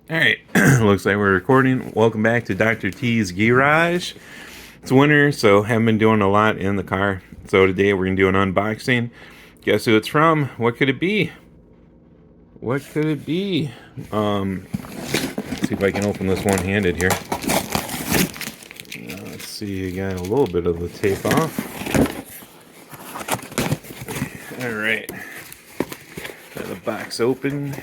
Alright, looks like we're recording. Welcome back to Dr. T's Gee-Rhage. It's winter, so haven't been doing a lot in the car. So today we're going to do an unboxing. Guess who it's from? What could it be? What could it be? Let's see if I can open this one-handed here. Let's see, you got a little bit of the tape off. Alright. Got the box open.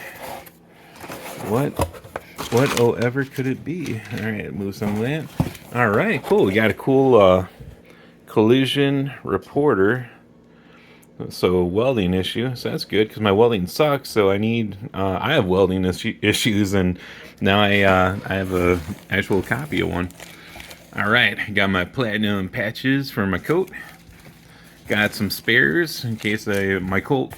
What ever could it be? Alright, move some of that. Alright, cool. We got a cool collision reporter. So welding issue. So that's good because my welding sucks. So I have welding issues, and now I have a actual copy of one. Alright, got my platinum patches for my coat. Got some spares in case my coat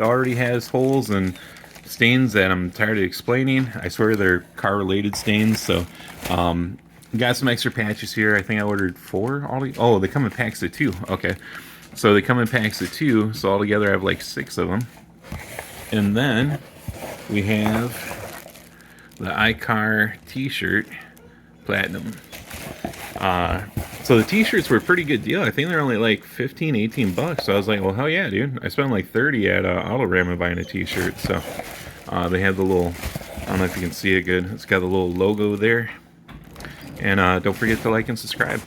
already has holes and stains that I'm tired of explaining. I swear they're car related stains. So got some extra patches here. I think I ordered 4 oh, they come in packs of 2. Okay, so they come in packs of 2, so altogether I have like 6 of them. And then we have the iCar t-shirt platinum. So the t-shirts were a pretty good deal. I think they're only like 15, 18 bucks. So I was like, well, hell yeah, dude. I spent like 30 at Autorama buying a t-shirt. So they have the little, I don't know if you can see it good. It's got the little logo there. And don't forget to like and subscribe.